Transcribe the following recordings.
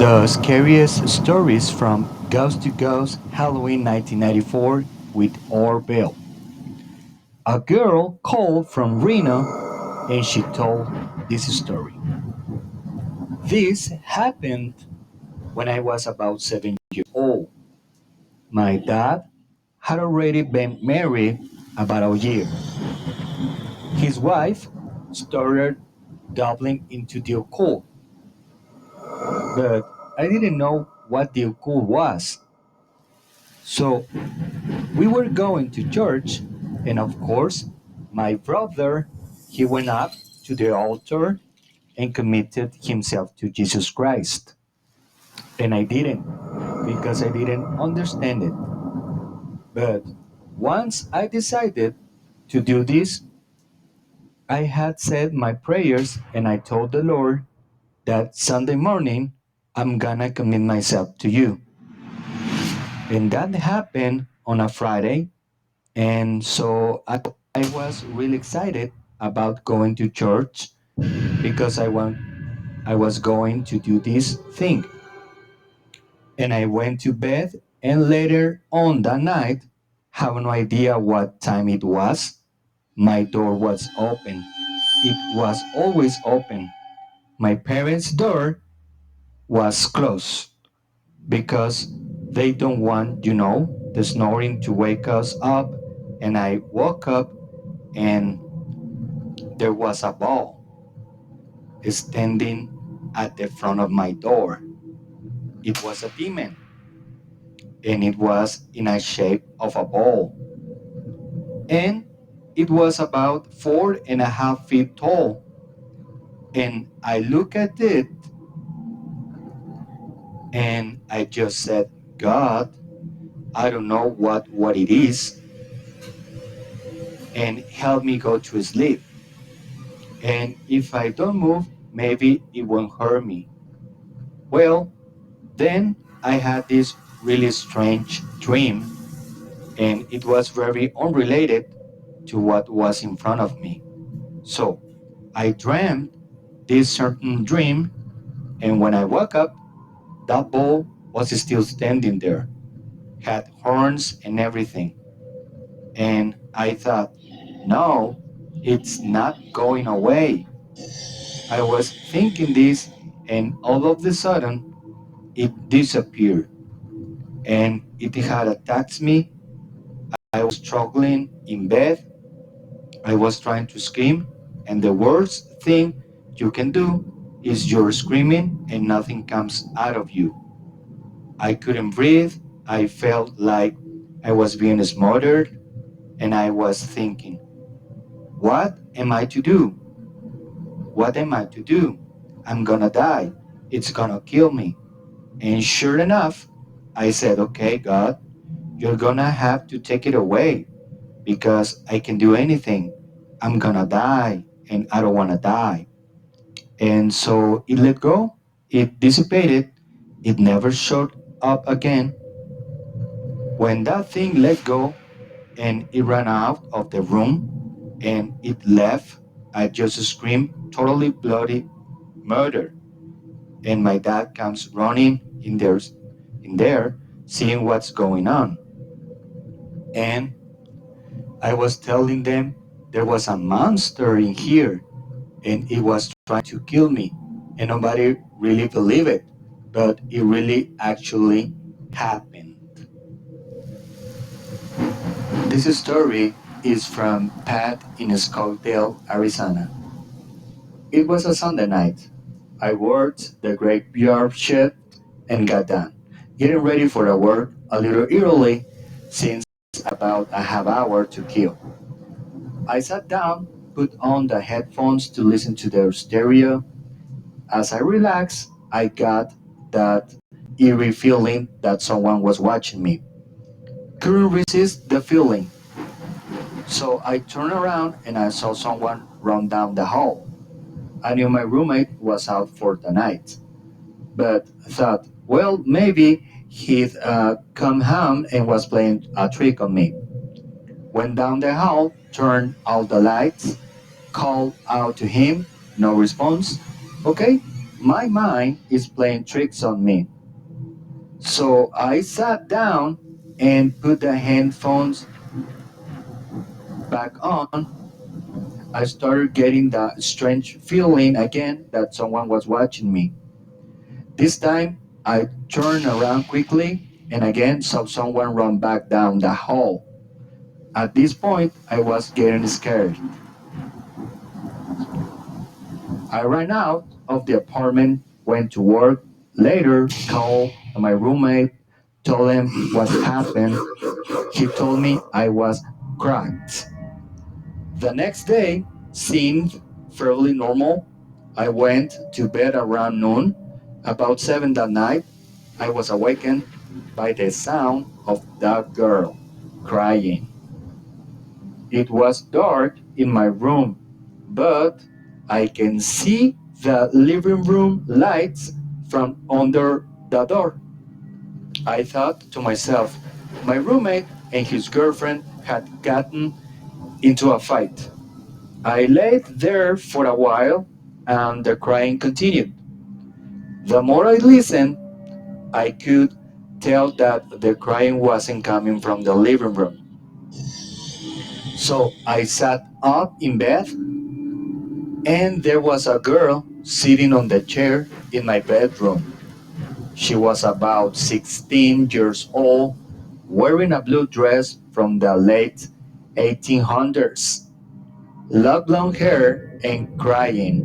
The scariest stories from Ghost to Ghost Halloween 1994 with Orville. A girl called from Reno and she told this story. This happened when I was about 7 years old. My dad had already been married about a year. His wife started dabbling into the occult, but I didn't know what the occult was. So we were going to church, and of course, my brother, he went up to the altar and committed himself to Jesus Christ. And I didn't, because I didn't understand it. But once I decided to do this, I had said my prayers and I told the Lord that Sunday morning I'm gonna commit myself to you. And that happened on a Friday. And so I was really excited about going to church because I was going to do this thing. And I went to bed and later on that night, have no idea what time it was. My door was open. It was always open. My parents' door was closed because they don't want, the snoring to wake us up. And I woke up and there was a ball standing at the front of my door. It was a demon and it was in a shape of a ball. And it was about 4.5 feet tall. And I look at it and I just said, God, I don't know what it is, and help me go to sleep. And if I don't move, maybe it won't hurt me. Well, then I had this really strange dream, and it was very unrelated to what was in front of me. So I dreamed this certain dream, and when I woke up, that ball was still standing there, had horns and everything. And I thought, no, it's not going away. I was thinking this, and all of a sudden, it disappeared. And it had attacked me. I was struggling in bed. I was trying to scream, and the worst thing you can do is you're screaming and nothing comes out of you. I couldn't breathe. I felt like I was being smothered, and I was thinking, what am I to do? What am I to do? I'm gonna die. It's gonna kill me. And sure enough, I said, okay, God, you're gonna have to take it away because I can do anything. I'm gonna die and I don't wanna die. And so it let go, it dissipated, it never showed up again. When that thing let go and it ran out of the room and it left, I just screamed totally bloody murder. And my dad comes running in there, seeing what's going on. And I was telling them there was a monster in here and it was trying to kill me. And nobody really believed it, but it really actually happened. This story is from Pat in Scottsdale, Arizona. It was a Sunday night. I worked the graveyard shift and got done, getting ready for the work a little early since about a half hour to kill. I sat down, put on the headphones to listen to the stereo. As I relaxed, I got that eerie feeling that someone was watching me. Couldn't resist the feeling, so I turned around and I saw someone run down the hall. I knew my roommate was out for the night, but thought, well, maybe he'd come home and was playing a trick on me. Went down the hall, turned out the lights, called out to him, no response. Okay, My mind is playing tricks on me. So I sat down and put the headphones back on. I started getting that strange feeling again that someone was watching me. This time, I turned around quickly and again saw someone run back down the hall. At this point, I was getting scared. I ran out of the apartment, went to work, later called my roommate, told him what happened. He told me I was cracked. The next day seemed fairly normal. I went to bed around noon. About 7 that night, I was awakened by the sound of that girl crying. It was dark in my room, but I can see the living room lights from under the door. I thought to myself, my roommate and his girlfriend had gotten into a fight. I laid there for a while and the crying continued. The more I listened, I could tell that the crying wasn't coming from the living room. So I sat up in bed and there was a girl sitting on the chair in my bedroom. She was about 16 years old, wearing a blue dress from the late 1800s, long blonde hair, and crying.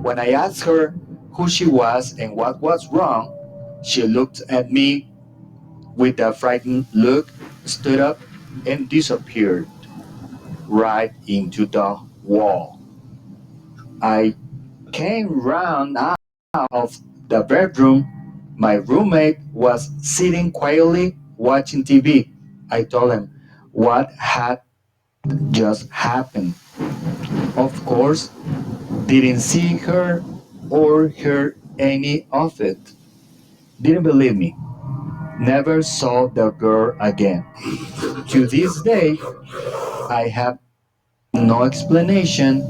When I asked her who she was and what was wrong, she looked at me with a frightened look, stood up, and disappeared right into the wall. I came round out of the bedroom. My roommate was sitting quietly watching TV. I told him what had just happened. Of course, didn't see her or hear any of it. Didn't believe me. Never saw the girl again. To this day, I have no explanation.